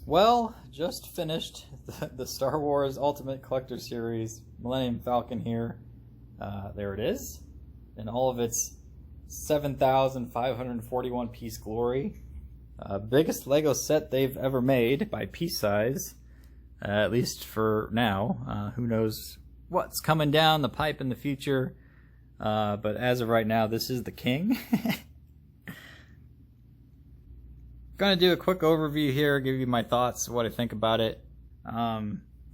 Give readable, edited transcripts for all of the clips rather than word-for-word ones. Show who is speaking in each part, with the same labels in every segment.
Speaker 1: Well, just finished the Star Wars Ultimate Collector Series, Millennium Falcon here. There it is, in all of its 7,541 piece glory. Biggest Lego set they've ever made by piece size, at least for now. Who knows what's coming down the pipe in the future, but as of right now, this is the king. Gonna do a quick overview here, give you my thoughts, what I think about it.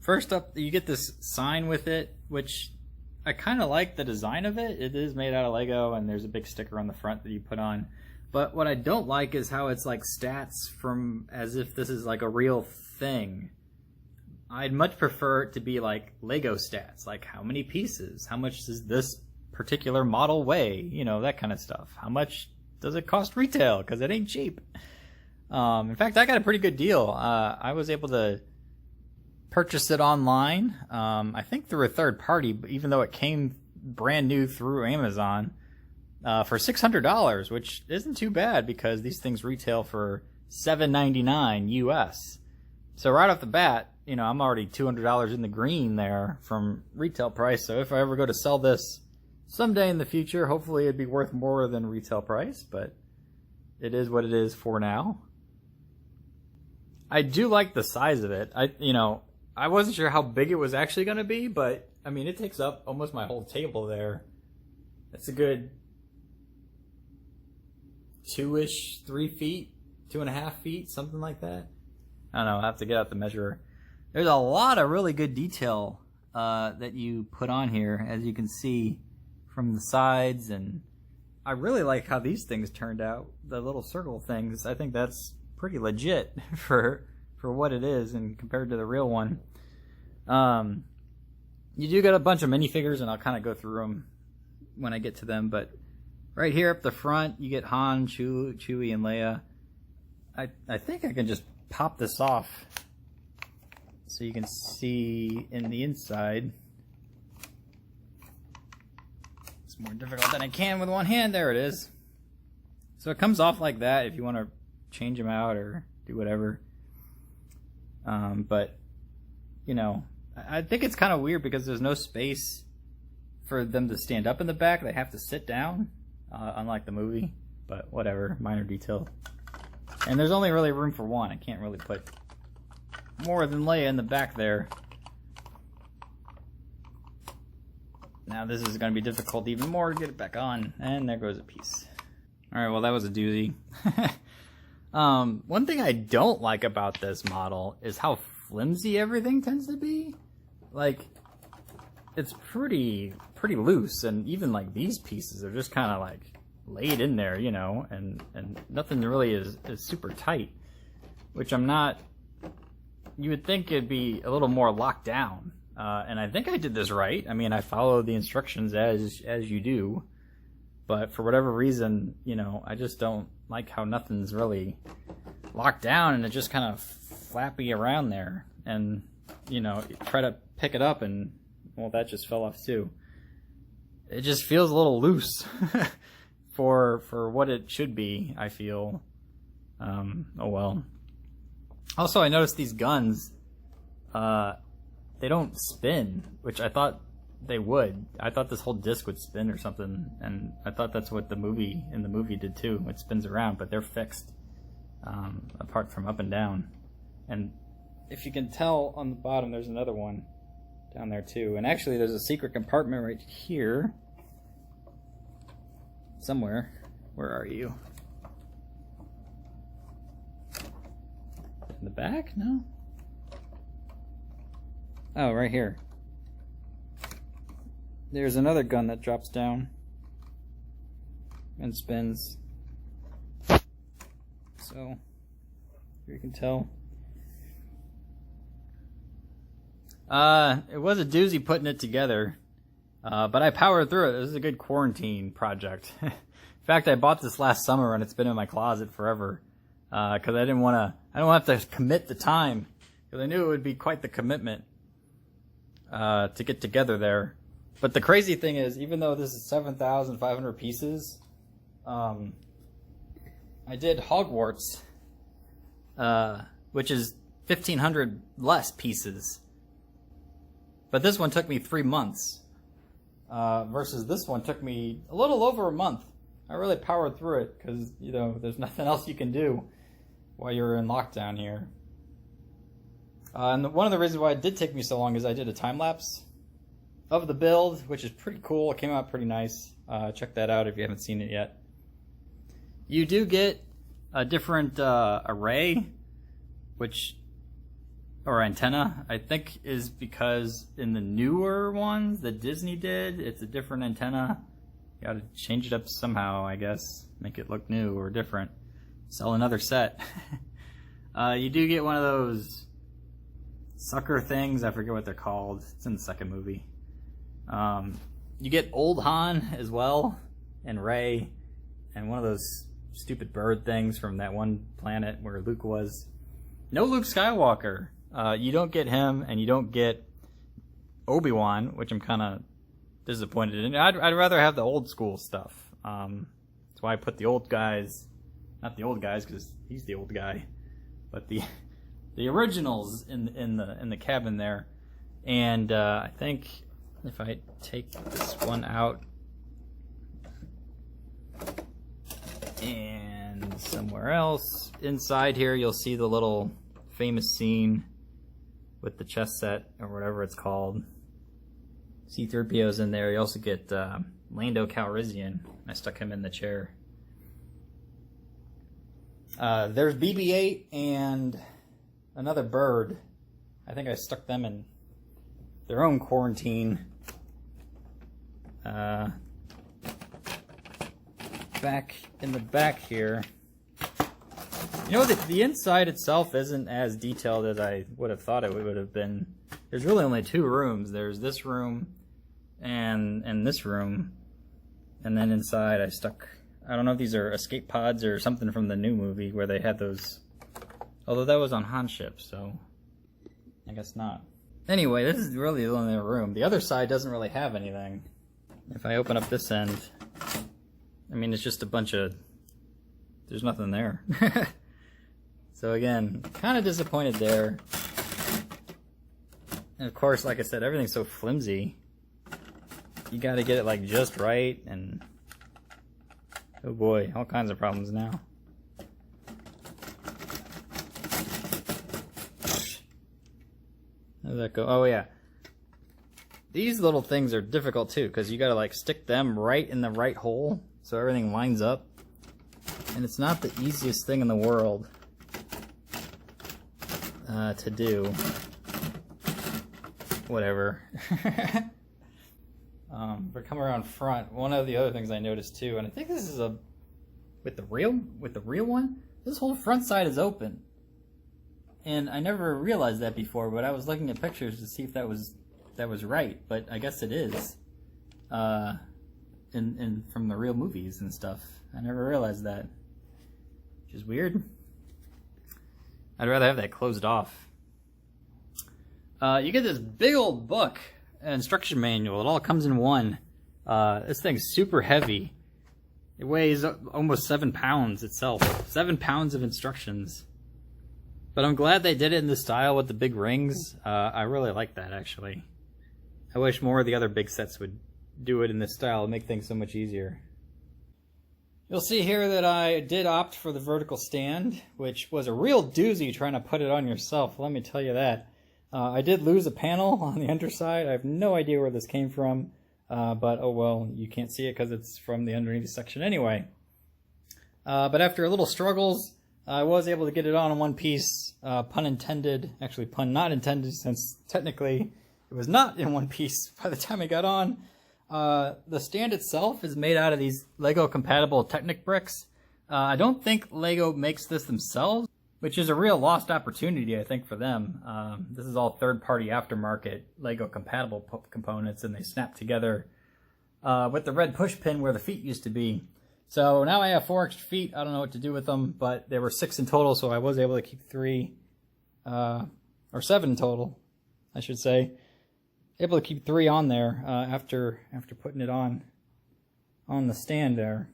Speaker 1: First up, you get this sign with it, which I kind of like the design of it. It is made out of Lego, and there's a big sticker on the front that you put on. But what I don't like is how it's like stats from as if this is like a real thing. I'd much prefer it to be like Lego stats, like how many pieces, how much does this particular model weigh, you know, that kind of stuff. How much does it cost retail, because it ain't cheap. In fact, I got a pretty good deal. I was able to purchase it online, I think through a third party, even though it came brand new through Amazon, for $600, which isn't too bad because these things retail for $7.99 US. So right off the bat, you know, I'm already $200 in the green there from retail price. So if I ever go to sell this someday in the future, hopefully it'd be worth more than retail price, but it is what it is for now. I do like the size of it. I wasn't sure how big it was actually going to be, but I mean, it takes up almost my whole table there. It's a good 2-ish, 3 feet, 2.5 feet, something like that. I don't know, I'll have to get out the measurer. There's a lot of really good detail that you put on here, as you can see from the sides, and I really like how these things turned out, the little circle things. I think that's pretty legit for what it is, and compared to the real one. You do get a bunch of minifigures, and I'll kind of go through them when I get to them, but right here up the front, you get Han, Chewie, and Leia. I think I can just pop this off so you can see in the inside. It's more difficult than I can with one hand. There it is. So it comes off like that if you want to change them out or do whatever. But, you know, I think it's kind of weird because there's no space for them to stand up in the back. They have to sit down, unlike the movie. But whatever, minor detail. And there's only really room for one. I can't really put more than Leia in the back there. Now this is going to be difficult even more to get it back on. And there goes a piece. Alright, well that was a doozy. One thing I don't like about this model is how flimsy everything tends to be. Like, it's pretty loose, and even like these pieces are just kind of like laid in there, you know, and nothing really is super tight, which I'm not. You would think it'd be a little more locked down, and I think I did this right. I mean, I followed the instructions as you do, but for whatever reason, you know, I just don't like how nothing's really locked down, and it's just kind of flappy around there, and you know, you try to pick it up, and well, that just fell off too. It just feels a little loose. For what it should be, I feel. Oh well. Also, I noticed these guns, they don't spin, which I thought they would. I thought this whole disc would spin or something, and I thought that's what the movie did too. It spins around, but they're fixed, apart from up and down. And if you can tell on the bottom, there's another one down there too. And actually, there's a secret compartment right here. Somewhere. Where are you? In the back? No? Oh, right here. There's another gun that drops down and spins. So, you can tell. It was a doozy putting it together. But I powered through it. This is a good quarantine project. In fact, I bought this last summer and it's been in my closet forever. Cause I didn't have to commit the time. Cause I knew it would be quite the commitment, to get together there. But the crazy thing is, even though this is 7,500 pieces, I did Hogwarts, which is 1,500 less pieces. But this one took me 3 months. Versus this one took me a little over a month. I really powered through it because, you know, there's nothing else you can do while you're in lockdown here. And one of the reasons why it did take me so long is I did a time-lapse of the build, which is pretty cool. It came out pretty nice. Check that out if you haven't seen it yet. You do get a different array, or antenna, I think is because in the newer ones that Disney did, it's a different antenna. You gotta change it up somehow, I guess. Make it look new or different. Sell another set. You do get one of those sucker things, I forget what they're called. It's in the second movie. You get Old Han as well, and Rey, and one of those stupid bird things from that one planet where Luke was. No Luke Skywalker. You don't get him, and you don't get Obi-Wan, which I'm kind of disappointed in. I'd rather have the old school stuff. That's why I put the old guys, not the old guys because he's the old guy, but the originals in the cabin there. And I think if I take this one out and somewhere else inside here, you'll see the little famous scene with the chess set or whatever it's called. C-3PO's in there. You also get Lando Calrissian. I stuck him in the chair. There's BB-8 and another bird. I think I stuck them in their own quarantine. Back in the back here. You know, the inside itself isn't as detailed as I would have thought it would have been. There's really only 2 rooms. There's this room and this room. And then inside I stuck, I don't know if these are escape pods or something from the new movie where they had those. Although that was on Han ship, so I guess not. Anyway, this is really the only room. The other side doesn't really have anything. If I open up this end, I mean, it's just a bunch of, there's nothing there. So again, kind of disappointed there. And of course, like I said, everything's so flimsy. You gotta get it like just right, and oh boy, all kinds of problems now. How does that go? Oh yeah. These little things are difficult too, because you gotta like stick them right in the right hole so everything lines up. And it's not the easiest thing in the world to do. Whatever. But come around front, one of the other things I noticed too, and I think this is with the real one, this whole front side is open. And I never realized that before, but I was looking at pictures to see if that was right, but I guess it is. In from the real movies and stuff. I never realized that. Which is weird. I'd rather have that closed off. You get this big old book, instruction manual. It all comes in one. This thing's super heavy. It weighs almost 7 pounds itself. 7 pounds of instructions. But I'm glad they did it in this style with the big rings. I really like that, actually. I wish more of the other big sets would do it in this style. It'd make things so much easier. You'll see here that I did opt for the vertical stand, which was a real doozy trying to put it on yourself, let me tell you that. I did lose a panel on the underside. I have no idea where this came from, but oh well, you can't see it because it's from the underneath section anyway. But after a little struggles, I was able to get it on in one piece, pun intended, actually pun not intended, since technically it was not in one piece by the time I got on. The stand itself is made out of these Lego compatible Technic bricks. I don't think Lego makes this themselves, which is a real lost opportunity, I think, for them. This is all third-party aftermarket Lego compatible components, and they snap together with the red push pin where the feet used to be. So now I have 4 extra feet. I don't know what to do with them, but there were 6 in total, so I was able to keep 3, or 7 in total, I should say. Able to keep 3 on there after putting it on the stand there.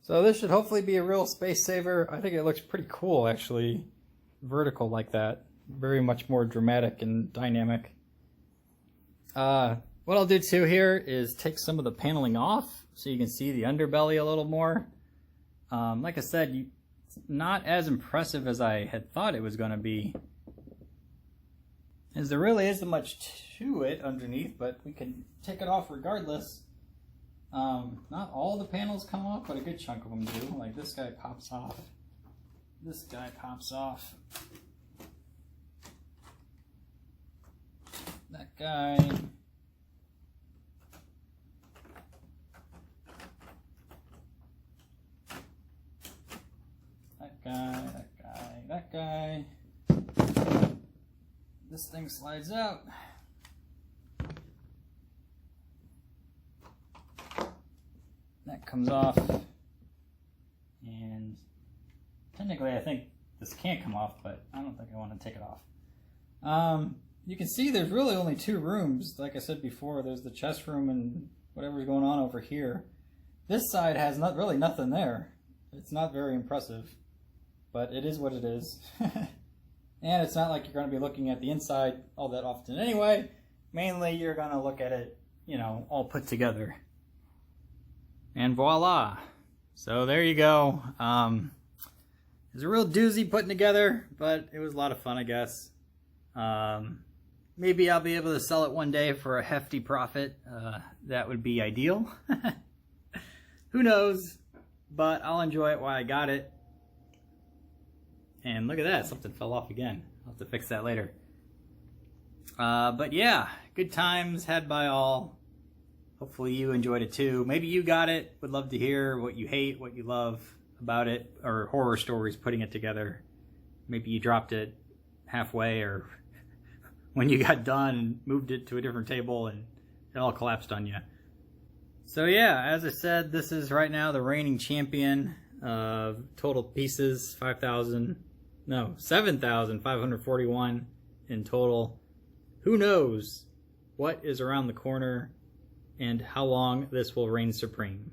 Speaker 1: So this should hopefully be a real space saver. I think it looks pretty cool, actually. vertical like that. Very much more dramatic and dynamic. What I'll do too here is take some of the paneling off so you can see the underbelly a little more. Like I said, it's not as impressive as I had thought it was going to be, as there really isn't much to it underneath, but we can take it off regardless. Not all the panels come off, but a good chunk of them do. Like this guy pops off. This guy pops off. That guy. That guy, that guy, that guy. This thing slides out. That comes off. And technically I think this can't come off, but I don't think I want to take it off. You can see there's really only two rooms. Like I said before, there's the chest room and whatever's going on over here. This side has really nothing there. It's not very impressive, but it is what it is. And it's not like you're going to be looking at the inside all that often anyway. Mainly you're going to look at it, you know, all put together. And voila. So there you go. It was a real doozy putting together, but it was a lot of fun, I guess. Maybe I'll be able to sell it one day for a hefty profit. That would be ideal. Who knows? But I'll enjoy it while I got it. And look at that, something fell off again. I'll have to fix that later. But yeah, good times had by all. Hopefully you enjoyed it too. Maybe you got it. Would love to hear what you hate, what you love about it, or horror stories putting it together. Maybe you dropped it halfway, or when you got done and moved it to a different table and it all collapsed on you. So yeah, as I said, this is right now the reigning champion of total pieces. 7,541 in total. Who knows what is around the corner and how long this will reign supreme.